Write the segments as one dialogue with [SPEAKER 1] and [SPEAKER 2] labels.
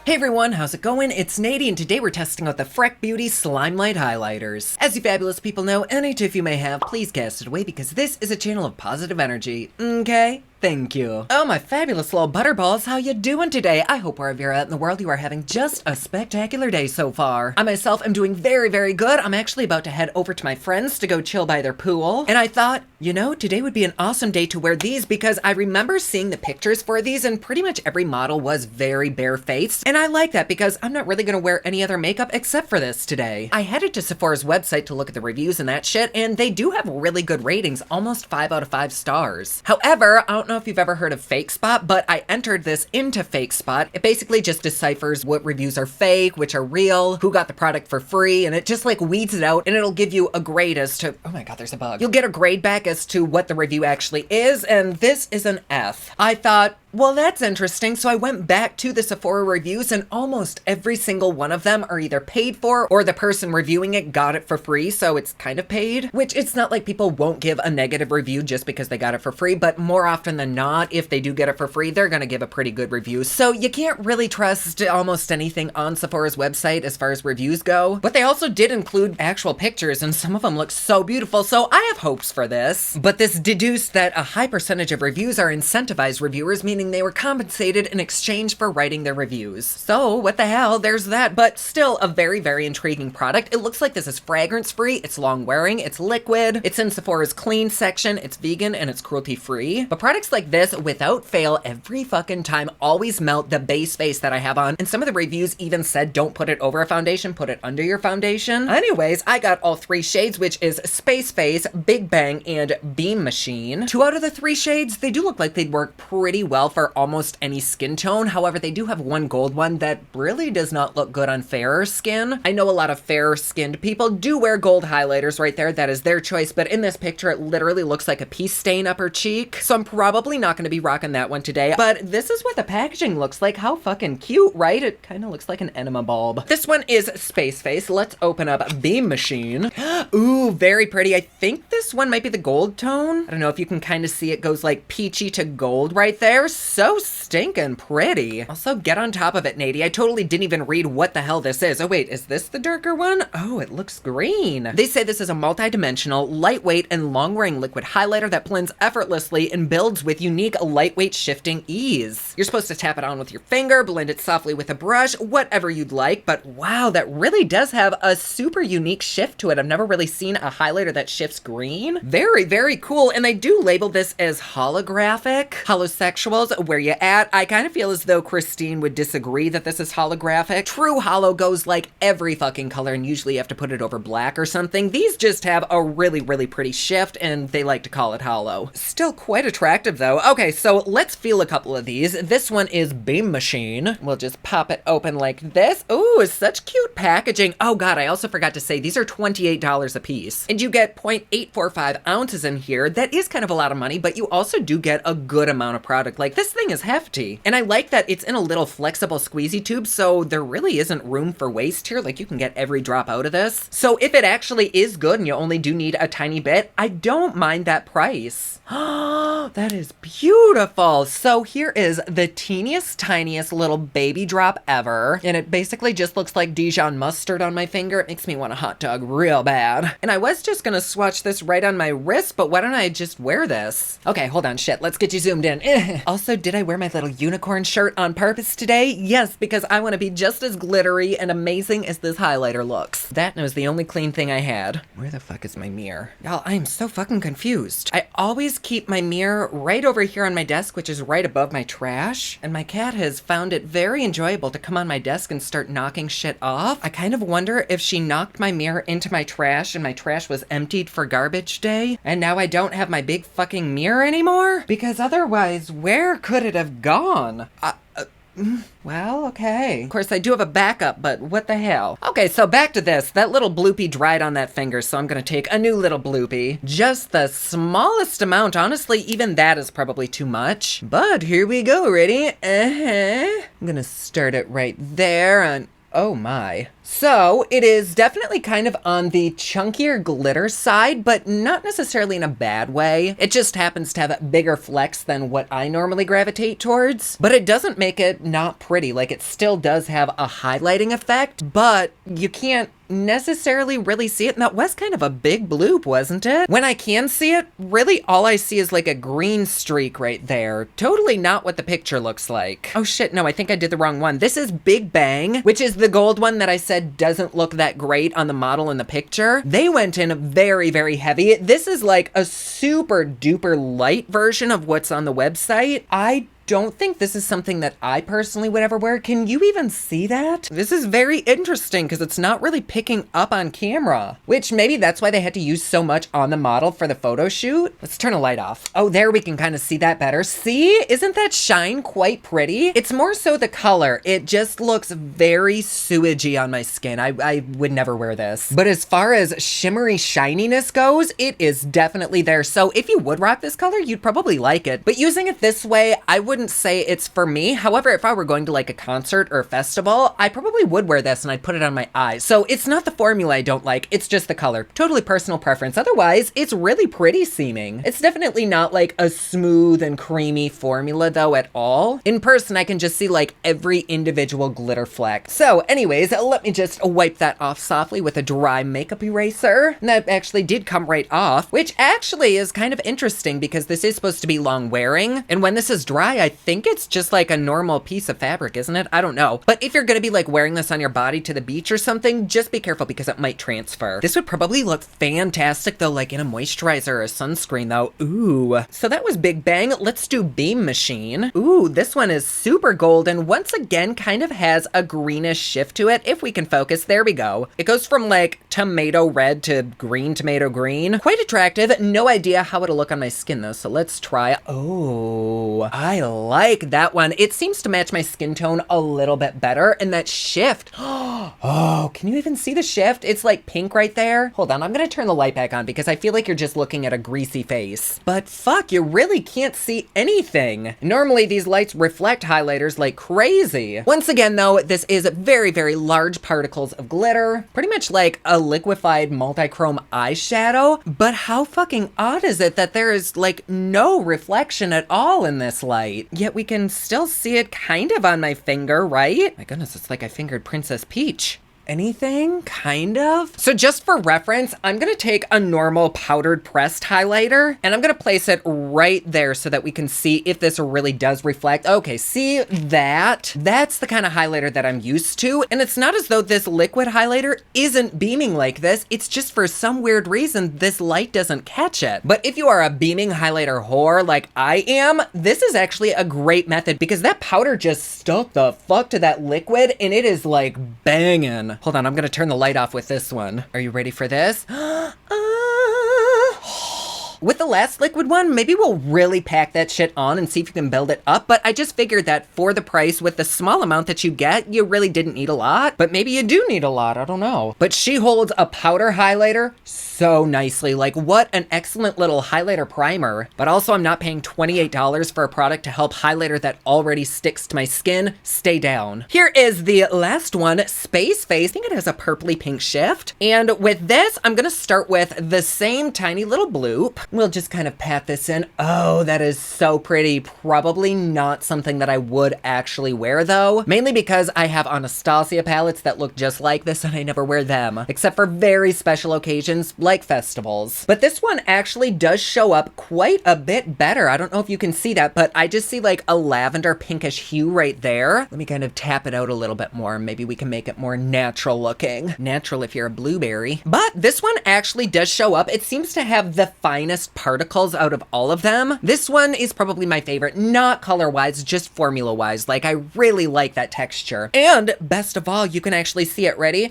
[SPEAKER 1] Hey everyone, how's it going? It's Nady, and today we're testing out the Freck Beauty Slime Light Highlighters. As you fabulous people know, any tiff you may have, please cast it away because this is a channel of positive energy, okay? Thank you. Oh, my fabulous little butterballs, how you doing today? I hope wherever you're at in the world, you are having just a spectacular day so far. I myself am doing very, very good. I'm actually about to head over to my friends to go chill by their pool. And I thought, you know, today would be an awesome day to wear these because I remember seeing the pictures for these and pretty much every model was very barefaced. And I like that because I'm not really gonna wear any other makeup except for this today. I headed to Sephora's website to look at the reviews and that shit, and they do have really good ratings, almost 5 out of 5 stars. However, I don't know if you've ever heard of FakeSpot, but I entered this into FakeSpot. It basically just deciphers what reviews are fake, which are real, who got the product for free, and it just like weeds it out and it'll give you a grade as to, oh my god, there's a bug. You'll get a grade back as to what the review actually is, and this is an F. I thought, well, that's interesting. So I went back to the Sephora reviews and almost every single one of them are either paid for or the person reviewing it got it for free. So it's kind of paid, which it's not like people won't give a negative review just because they got it for free. But more often than not, if they do get it for free, they're going to give a pretty good review. So you can't really trust almost anything on Sephora's website as far as reviews go. But they also did include actual pictures and some of them look so beautiful. So I have hopes for this. But this deduced that a high percentage of reviews are incentivized reviewers, meaning they were compensated in exchange for writing their reviews. So what the hell, there's that, but still a very, very intriguing product. It looks like this is fragrance free, it's long wearing, it's liquid, it's in Sephora's clean section, it's vegan, and it's cruelty free. But products like this, without fail, every fucking time always melt the base face that I have on, and some of the reviews even said don't put it over a foundation, put it under your foundation. Anyways, I got all 3 shades, which is Space Face, Big Bang, and Beam Machine. 2 out of the 3 shades, they do look like they'd work pretty well for almost any skin tone. However, they do have one gold one that really does not look good on fairer skin. I know a lot of fairer skinned people do wear gold highlighters right there. That is their choice. But in this picture, it literally looks like a pea stain up her cheek. So I'm probably not going to be rocking that one today. But this is what the packaging looks like. How fucking cute, right? It kind of looks like an enema bulb. This one is Space Face. Let's open up Beam Machine. Ooh, very pretty. I think this one might be the gold tone. I don't know if you can kind of see it goes like peachy to gold right there. So stinking pretty. Also, get on top of it, Nady. I totally didn't even read what the hell this is. Oh wait, is this the darker one? Oh, it looks green. They say this is a multi-dimensional, lightweight, and long-wearing liquid highlighter that blends effortlessly and builds with unique, lightweight shifting ease. You're supposed to tap it on with your finger, blend it softly with a brush, whatever you'd like, but wow, that really does have a super unique shift to it. I've never really seen a highlighter that shifts green. Very, very cool, and they do label this as holographic. Holosexuals, where you at? I kind of feel as though Christine would disagree that this is holographic. True holo goes like every fucking color and usually you have to put it over black or something. These just have a really, really pretty shift and they like to call it holo. Still quite attractive though. Okay, so let's feel a couple of these. This one is Beam Machine. We'll just pop it open like this. Ooh, such cute packaging. Oh god, I also forgot to say these are $28 a piece. And you get 0.845 ounces in here. That is kind of a lot of money, but you also do get a good amount of product. Like this thing is hefty. And I like that it's in a little flexible squeezy tube, so there really isn't room for waste here. Like you can get every drop out of this. So if it actually is good and you only do need a tiny bit, I don't mind that price. Oh, that is beautiful. So here is the teeniest, tiniest little baby drop ever. And it basically just looks like Dijon mustard on my finger. It makes me want a hot dog real bad. And I was just gonna swatch this right on my wrist, but why don't I just wear this? Okay, hold on, shit. Let's get you zoomed in. Also, did I wear my little unicorn shirt on purpose today? Yes, because I want to be just as glittery and amazing as this highlighter looks. That was the only clean thing I had. Where the fuck is my mirror? Y'all, I am so fucking confused. I always keep my mirror right over here on my desk, which is right above my trash. And my cat has found it very enjoyable to come on my desk and start knocking shit off. I kind of wonder if she knocked my mirror into my trash and my trash was emptied for garbage day. And now I don't have my big fucking mirror anymore? Because otherwise, where could it have gone? Well, okay. Of course, I do have a backup, but what the hell? Okay, so back to this. That little bloopy dried on that finger, so I'm gonna take a new little bloopy. Just the smallest amount. Honestly, even that is probably too much. But here we go. Ready? I'm gonna start it right there on Oh my. So it is definitely kind of on the chunkier glitter side, but not necessarily in a bad way. It just happens to have bigger flecks than what I normally gravitate towards, but it doesn't make it not pretty. Like, it still does have a highlighting effect, but you can't necessarily really see it. And that was kind of a big bloop, wasn't it? When I can see it, really all I see is like a green streak right there. Totally not what the picture looks like. Oh shit, no, I think I did the wrong one. This is Big Bang, which is the gold one that I said doesn't look that great on the model in the picture. They went in very, very heavy. This is like a super duper light version of what's on the website. I don't think this is something that I personally would ever wear. Can you even see that? This is very interesting because it's not really picking up on camera, which maybe that's why they had to use so much on the model for the photo shoot. Let's turn a light off. Oh, there we can kind of see that better. See, isn't that shine quite pretty? It's more so the color. It just looks very sewagey on my skin. I would never wear this. But as far as shimmery shininess goes, it is definitely there. So if you would rock this color, you'd probably like it. But using it this way, I wouldn't say it's for me. However, if I were going to like a concert or a festival, I probably would wear this and I'd put it on my eyes. So it's not the formula I don't like, it's just the color. Totally personal preference. Otherwise, it's really pretty seeming. It's definitely not like a smooth and creamy formula though at all. In person, I can just see like every individual glitter fleck. So anyways, let me just wipe that off softly with a dry makeup eraser. And that actually did come right off, which actually is kind of interesting because this is supposed to be long wearing. And when this is dry, I think it's just like a normal piece of fabric, isn't it? I don't know. But if you're gonna be like wearing this on your body to the beach or something, just be careful because it might transfer. This would probably look fantastic though, like in a moisturizer or a sunscreen though. Ooh. So that was Big Bang. Let's do Beam Machine. Ooh, this one is super gold and once again kind of has a greenish shift to it. If we can focus, there we go. It goes from like tomato red to green tomato green. Quite attractive. No idea how it'll look on my skin though, so let's try. Oh, I like that one. It seems to match my skin tone a little bit better. And that shift, oh, can you even see the shift? It's like pink right there. Hold on, I'm gonna turn the light back on because I feel like you're just looking at a greasy face. But fuck, you really can't see anything. Normally these lights reflect highlighters like crazy. Once again though, this is very, very large particles of glitter. Pretty much like a liquefied multi-chrome eyeshadow. But how fucking odd is it that there is like no reflection at all in this light? Yet we can still see it kind of on my finger, right? My goodness, it's like I fingered Princess Peach. Anything? Kind of? So just for reference, I'm gonna take a normal powdered pressed highlighter and I'm gonna place it right there so that we can see if this really does reflect. Okay, see that? That's the kind of highlighter that I'm used to. And it's not as though this liquid highlighter isn't beaming like this. It's just for some weird reason, this light doesn't catch it. But if you are a beaming highlighter whore like I am, this is actually a great method because that powder just stuck the fuck to that liquid and it is like banging. Hold on, I'm gonna turn the light off with this one. Are you ready for this? With the last liquid one, maybe we'll really pack that shit on and see if you can build it up, but I just figured that for the price, with the small amount that you get, you really didn't need a lot, but maybe you do need a lot, I don't know. But she holds a powder highlighter so nicely. Like, what an excellent little highlighter primer. But also, I'm not paying $28 for a product to help highlighter that already sticks to my skin stay down. Here is the last one, Space Face. I think it has a purpley pink shift. And with this, I'm gonna start with the same tiny little bloop. We'll just kind of pat this in. Oh, that is so pretty. Probably not something that I would actually wear though, mainly because I have Anastasia palettes that look just like this and I never wear them, except for very special occasions like festivals. But this one actually does show up quite a bit better. I don't know if you can see that, but I just see like a lavender pinkish hue right there. Let me kind of tap it out a little bit more. Maybe we can make it more natural looking. Natural if you're a blueberry. But this one actually does show up. It seems to have the finest particles out of all of them. This one is probably my favorite, not color-wise, just formula-wise. Like, I really like that texture. And best of all, you can actually see it. Ready?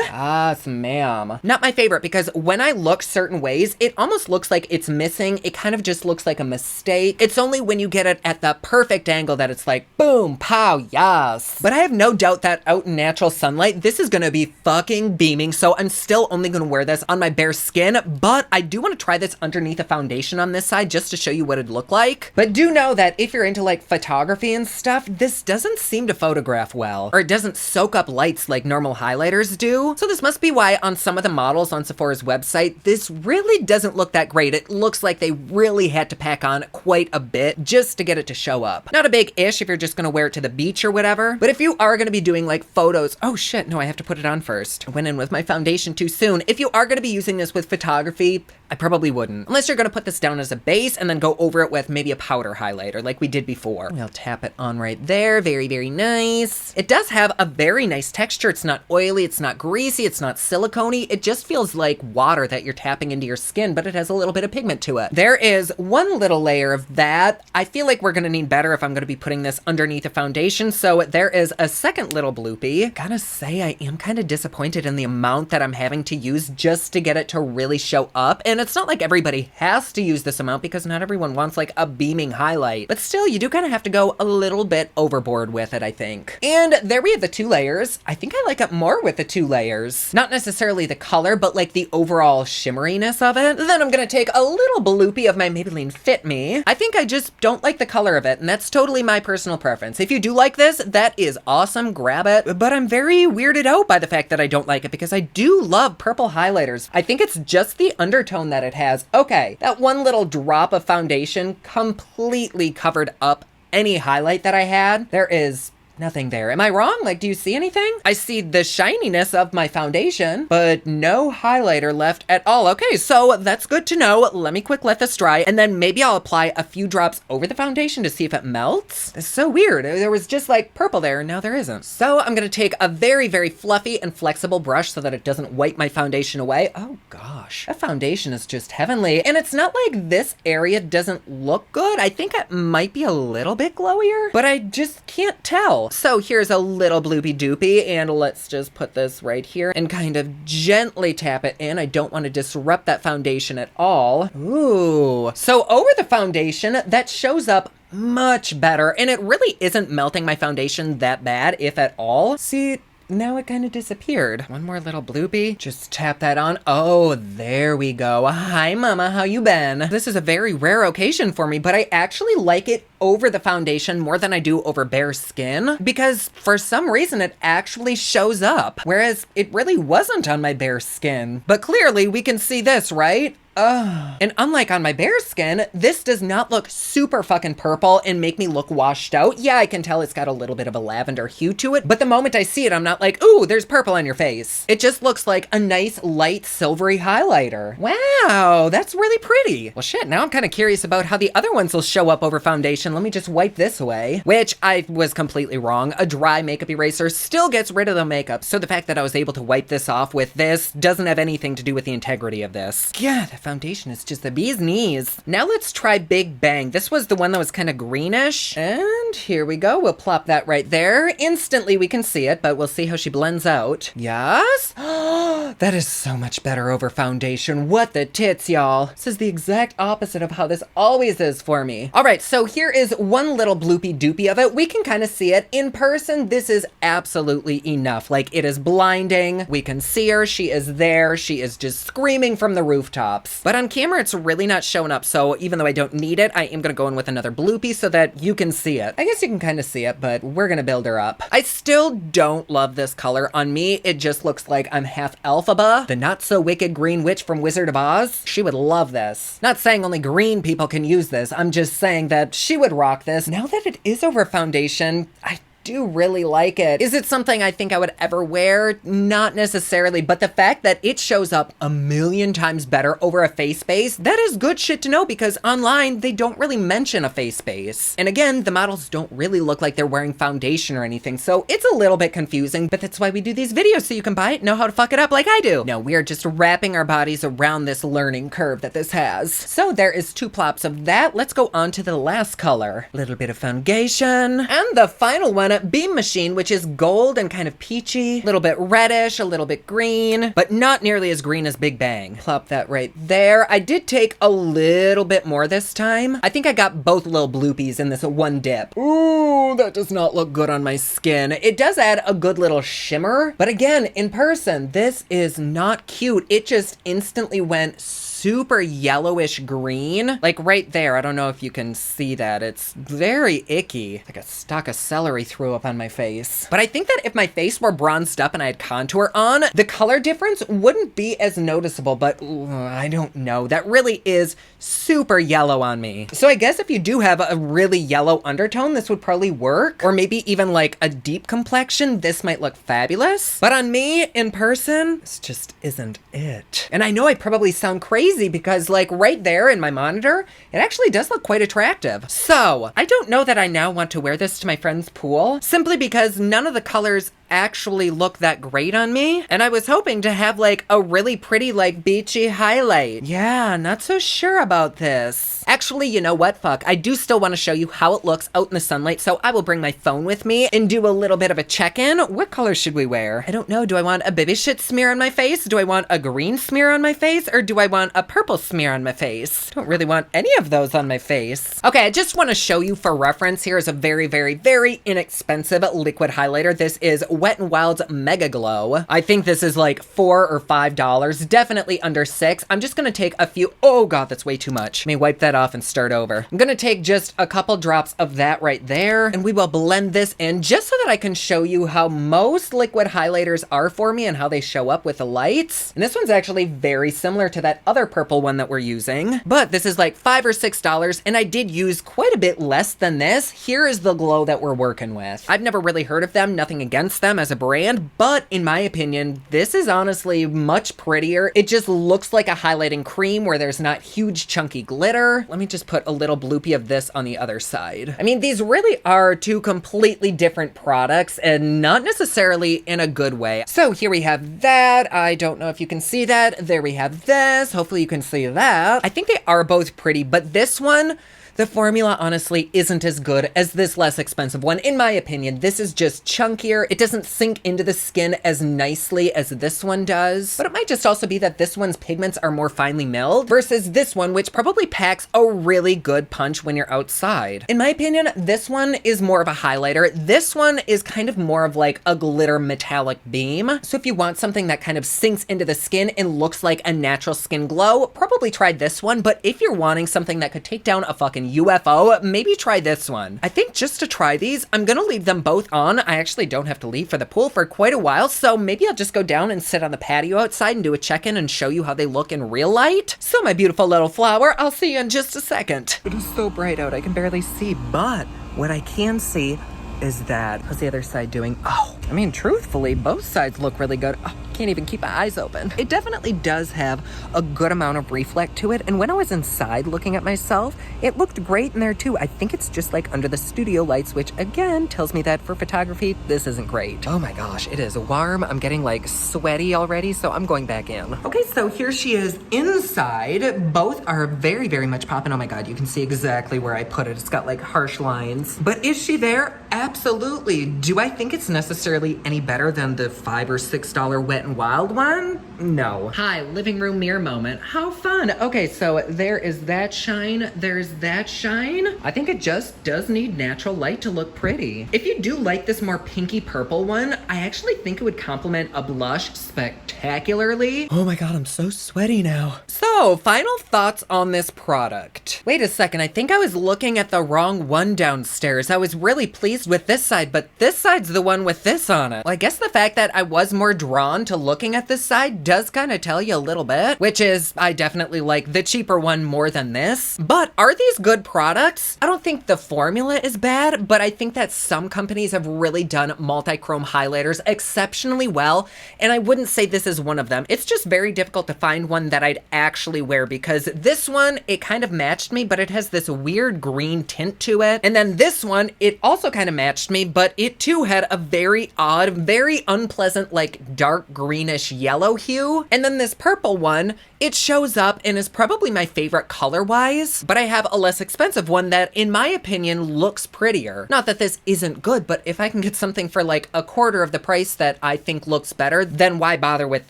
[SPEAKER 1] Yes, ma'am. Not my favorite because when I look certain ways, it almost looks like it's missing. It kind of just looks like a mistake. It's only when you get it at the perfect angle that it's like, boom, pow, yes. But I have no doubt that out in natural sunlight, this is gonna be fucking beaming. So I'm still only gonna wear this on my bare skin, but I do wanna try this underneath a foundation on this side just to show you what it'd look like. But do know that if you're into like photography and stuff, this doesn't seem to photograph well, or it doesn't soak up lights like normal highlighters do. So this must be why on some of the models on Sephora's website, this really doesn't look that great. It looks like they really had to pack on quite a bit just to get it to show up. Not a big ish if you're just gonna wear it to the beach or whatever, but if you are gonna be doing like photos, oh shit, no, I have to put it on first. I went in with my foundation too soon. If you are gonna be using this with photography, I probably wouldn't. Unless you're gonna put this down as a base and then go over it with maybe a powder highlighter like we did before. We'll tap it on right there. Very, very nice. It does have a very nice texture. It's not oily, it's not greasy, it's not silicone-y. It just feels like water that you're tapping into your skin, but it has a little bit of pigment to it. There is one little layer of that. I feel like we're gonna need better if I'm gonna be putting this underneath a foundation, so there is a second little bloopy. Gotta say, I am kind of disappointed in the amount that I'm having to use just to get it to really show up, and it's not like everybody has to use this amount because not everyone wants like a beaming highlight, but still, you do kind of have to go a little bit overboard with it, I think. And there we have the 2 layers. I think I like it more with the 2 layers. Not necessarily the color, but like the overall shimmeriness of it. Then I'm gonna take a little bloopy of my Maybelline Fit Me. I think I just don't like the color of it, and that's totally my personal preference. If you do like this, that is awesome, grab it. But I'm very weirded out by the fact that I don't like it because I do love purple highlighters. I think it's just the undertone that it has. Okay, that one little drop of foundation completely covered up any highlight that I had. There is nothing there. Am I wrong? Like, do you see anything? I see the shininess of my foundation, but no highlighter left at all. Okay, so that's good to know. Let me quick let this dry, and then maybe I'll apply a few drops over the foundation to see if it melts. It's so weird. There was just like purple there, and now there isn't. So I'm gonna take a very, very fluffy and flexible brush so that it doesn't wipe my foundation away. Oh gosh, that foundation is just heavenly. And it's not like this area doesn't look good. I think it might be a little bit glowier, but I just can't tell. So here's a little bloopy doopy, and let's just put this right here and kind of gently tap it in. I don't want to disrupt that foundation at all. Ooh. So over the foundation, that shows up much better, and it really isn't melting my foundation that bad, if at all. See, now it kind of disappeared. One more little bloopy. Just tap that on. Oh, there we go. Hi, mama. How you been? This is a very rare occasion for me, but I actually like it over the foundation more than I do over bare skin because for some reason it actually shows up, whereas it really wasn't on my bare skin. But clearly we can see this, right? And unlike on my bare skin, this does not look super fucking purple and make me look washed out. Yeah, I can tell it's got a little bit of a lavender hue to it, but the moment I see it, I'm not like, ooh, there's purple on your face. It just looks like a nice light silvery highlighter. Wow, that's really pretty. Well shit, now I'm kind of curious about how the other ones will show up over foundation. Let me just wipe this away, which I was completely wrong. A dry makeup eraser still gets rid of the makeup, so the fact that I was able to wipe this off with this doesn't have anything to do with the integrity of this. Yeah, the foundation is just the bee's knees. Now let's try Big Bang. This was the one that was kind of greenish, and here we go. We'll plop that right there. Instantly we can see it, but we'll see how she blends out. Yes? That is so much better over foundation. What the tits, y'all. This is the exact opposite of how this always is for me. All right, so here is one little bloopy doopy of it. We can kind of see it in person. This is absolutely enough. Like, it is blinding. We can see her. She is there. She is just screaming from the rooftops. But on camera, it's really not showing up. So even though I don't need it, I am going to go in with another bloopy so that you can see it. I guess you can kind of see it, but we're going to build her up. I still don't love this color on me. It just looks like I'm half Elphaba, the not so wicked green witch from Wizard of Oz. She would love this. Not saying only green people can use this. I'm just saying that she would rock this. Now that it is over foundation, I do really like it. Is it something I think I would ever wear? Not necessarily, but the fact that it shows up a million times better over a face base, that is good shit to know because online they don't really mention a face base. And again, the models don't really look like they're wearing foundation or anything, so it's a little bit confusing, but that's why we do these videos, so you can buy it, know how to fuck it up like I do. No, we are just wrapping our bodies around this learning curve that this has. So there is 2 plops of that. Let's go on to the last color. Little bit of foundation. And the final one, Beam Machine, which is gold and kind of peachy, a little bit reddish, a little bit green, but not nearly as green as Big Bang. Plop that right there. I did take a little bit more this time. I think I got both little bloopies in this one dip. Ooh, that does not look good on my skin. It does add a good little shimmer, but again, in person, this is not cute. It just instantly went super yellowish green, like right there. I don't know if you can see that. It's very icky. Like a stalk of celery threw up on my face. But I think that if my face were bronzed up and I had contour on, the color difference wouldn't be as noticeable, but I don't know. That really is super yellow on me. So I guess if you do have a really yellow undertone, this would probably work. Or maybe even like a deep complexion, this might look fabulous. But on me, in person, this just isn't it. And I know I probably sound crazy because like right there in my monitor, it actually does look quite attractive. So I don't know that I now want to wear this to my friend's pool simply because none of the colors actually look that great on me. And I was hoping to have like a really pretty like beachy highlight. Yeah, not so sure about this. Actually, you know what? Fuck. I do still want to show you how it looks out in the sunlight, so I will bring my phone with me and do a little bit of a check-in. What color should we wear? I don't know. Do I want a baby shit smear on my face? Do I want a green smear on my face? Or do I want a purple smear on my face? Don't really want any of those on my face. Okay, I just want to show you for reference. Here is a very, very, very inexpensive liquid highlighter. This is Wet n Wild's Mega Glow. I think this is like $4 or $5, definitely under $6. I'm just gonna take a few, oh God, that's way too much. Let me wipe that off and start over. I'm gonna take just a couple drops of that right there, and we will blend this in just so that I can show you how most liquid highlighters are for me and how they show up with the lights. And this one's actually very similar to that other purple one that we're using, but this is like $5 or $6, and I did use quite a bit less than this. Here is the glow that we're working with. I've never really heard of them, nothing against them as a brand, but in my opinion, this is honestly much prettier. It just looks like a highlighting cream where there's not huge chunky glitter. Let me just put a little bloopy of this on the other side. I mean, these really are two completely different products and not necessarily in a good way. So here we have that. I don't know if you can see that. There we have this. Hopefully you can see that. I think they are both pretty, but this one, the formula honestly isn't as good as this less expensive one. In my opinion, this is just chunkier. It doesn't sink into the skin as nicely as this one does. But it might just also be that this one's pigments are more finely milled versus this one, which probably packs a really good punch when you're outside. In my opinion, this one is more of a highlighter. This one is kind of more of like a glitter metallic beam. So if you want something that kind of sinks into the skin and looks like a natural skin glow, probably try this one. But if you're wanting something that could take down a fucking UFO, maybe try this one. I think just to try these, I'm gonna leave them both on. I actually don't have to leave for the pool for quite a while, so maybe I'll just go down and sit on the patio outside and do a check-in and show you how they look in real light. So my beautiful little flower, I'll see you in just a second. It is so bright out, I can barely see, but what I can see is that, how's the other side doing? Oh, I mean, truthfully, both sides look really good. Oh, can't even keep my eyes open. It definitely does have a good amount of reflect to it, and when I was inside looking at myself, it looked great in there too. I think it's just like under the studio lights, which again tells me that for photography, this isn't great. Oh my gosh, it is warm. I'm getting like sweaty already, so I'm going back in. Okay, so here she is inside. Both are very, very much popping. Oh my God, you can see exactly where I put it. It's got like harsh lines. But is she there? Absolutely. Do I think it's necessarily any better than the $5 or $6 Wet n Wild one? No. Hi, living room mirror moment. How fun. Okay, so there is that shine. There's that shine. I think it just does need natural light to look pretty. If you do like this more pinky purple one, I actually think it would complement a blush spectacularly. Oh my God, I'm so sweaty now. So, final thoughts on this product. Wait a second, I think I was looking at the wrong one downstairs. I was really pleased with this side, but this side's the one with this on it. Well, I guess the fact that I was more drawn to looking at this side does kind of tell you a little bit, which is I definitely like the cheaper one more than this. But are these good products? I don't think the formula is bad, but I think that some companies have really done multi-chrome highlighters exceptionally well, and I wouldn't say this is one of them. It's just very difficult to find one that I'd actually wear because this one, it kind of matched me, but it has this weird green tint to it. And then this one, it also kind of kind of matched me, but it too had a very odd, very unpleasant, like dark greenish yellow hue. And then this purple one, it shows up and is probably my favorite color-wise, but I have a less expensive one that, in my opinion, looks prettier. Not that this isn't good, but if I can get something for like a quarter of the price that I think looks better, then why bother with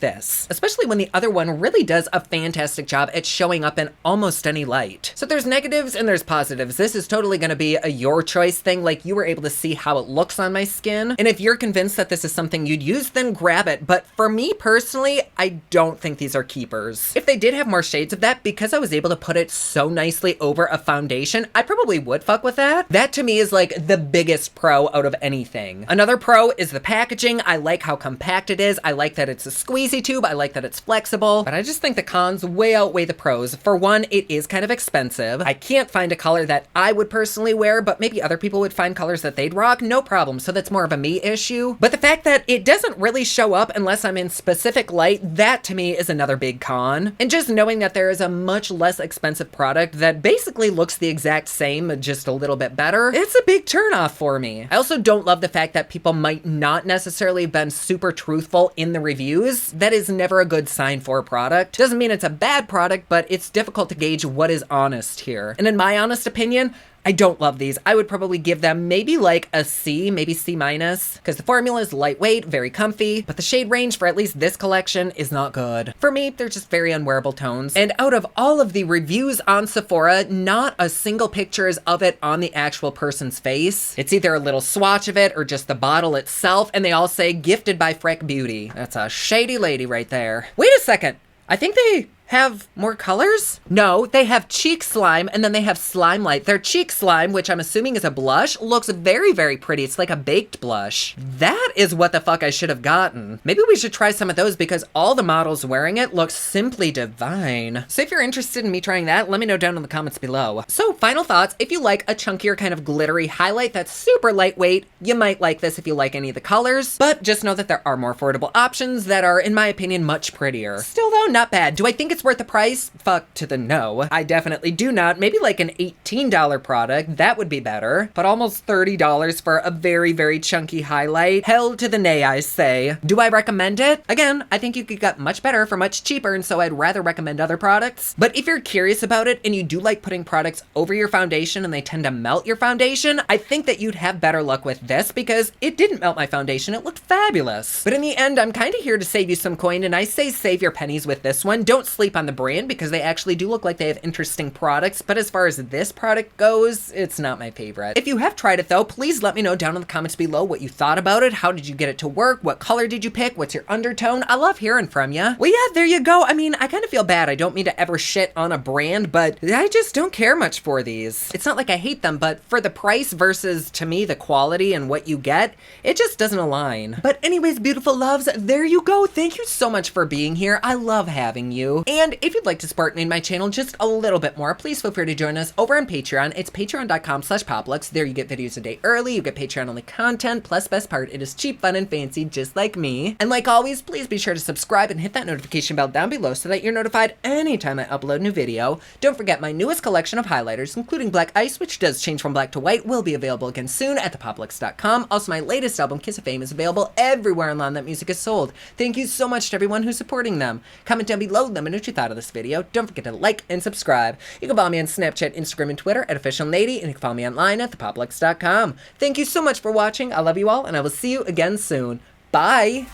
[SPEAKER 1] this? Especially when the other one really does a fantastic job at showing up in almost any light. So there's negatives and there's positives. This is totally gonna be a your choice thing, like you were able to see how it looks on my skin. And if you're convinced that this is something you'd use, then grab it. But for me personally, I don't think these are keepers. If they did have more shades of that, because I was able to put it so nicely over a foundation, I probably would fuck with that. That to me is like the biggest pro out of anything. Another pro is the packaging. I like how compact it is. I like that it's a squeezy tube. I like that it's flexible, but I just think the cons way outweigh the pros. For one, it is kind of expensive. I can't find a color that I would personally wear, but maybe other people would find colors that they'd rock, no problem. So that's more of a me issue. But the fact that it doesn't really show up unless I'm in specific light, that to me is another big con. And just knowing that there is a much less expensive product that basically looks the exact same, just a little bit better, it's a big turnoff for me. I also don't love the fact that people might not necessarily have been super truthful in the reviews. That is never a good sign for a product. Doesn't mean it's a bad product, but it's difficult to gauge what is honest here. And in my honest opinion, I don't love these. I would probably give them maybe like a C, maybe C-, because the formula is lightweight, very comfy, but the shade range for at least this collection is not good. For me, they're just very unwearable tones. And out of all of the reviews on Sephora, not a single picture is of it on the actual person's face. It's either a little swatch of it or just the bottle itself, and they all say gifted by Freck Beauty. That's a shady lady right there. Wait a second. I think they have more colors? No, they have Cheek Slime and then they have Slime Light. Their Cheek Slime, which I'm assuming is a blush, looks very, very pretty. It's like a baked blush. That is what the fuck I should have gotten. Maybe we should try some of those because all the models wearing it look simply divine. So if you're interested in me trying that, let me know down in the comments below. So final thoughts, if you like a chunkier kind of glittery highlight that's super lightweight, you might like this if you like any of the colors, but just know that there are more affordable options that are, in my opinion, much prettier. Still though, not bad. Do I think it's worth the price? Fuck to the no. I definitely do not. Maybe like an $18 product, that would be better, but almost $30 for a very, very chunky highlight. Hell to the nay, I say. Do I recommend it? Again, I think you could get much better for much cheaper, and so I'd rather recommend other products. But if you're curious about it and you do like putting products over your foundation and they tend to melt your foundation, I think that you'd have better luck with this because it didn't melt my foundation. It looked fabulous. But in the end, I'm kind of here to save you some coin, and I say save your pennies with this one. Don't sleep on the brand because they actually do look like they have interesting products, but as far as this product goes, it's not my favorite. If you have tried it though, please let me know down in the comments below what you thought about it. How did you get it to work? What color did you pick? What's your undertone? I love hearing from you. Well, yeah, there you go. I mean, I kind of feel bad. I don't mean to ever shit on a brand, but I just don't care much for these. It's not like I hate them, but for the price versus, to me, the quality and what you get, it just doesn't align. But anyways, beautiful loves, there you go. Thank you so much for being here. I love having you. And if you'd like to support me and my channel just a little bit more, please feel free to join us over on Patreon. It's patreon.com/poplux. There you get videos a day early, you get Patreon only content, plus best part, it is cheap, fun, and fancy just like me. And like always, please be sure to subscribe and hit that notification bell down below so that you're notified anytime I upload a new video. Don't forget my newest collection of highlighters, including Black Ice, which does change from black to white, will be available again soon at thepoplux.com. Also, my latest album, Kiss of Fame, is available everywhere online that music is sold. Thank you so much to everyone who's supporting them. Comment down below, let me know what you thought of this video. Don't forget to like and subscribe. You can follow me on Snapchat, Instagram, and Twitter at OfficialNady, and you can follow me online at thepoplux.com. Thank you so much for watching. I love you all, and I will see you again soon. Bye!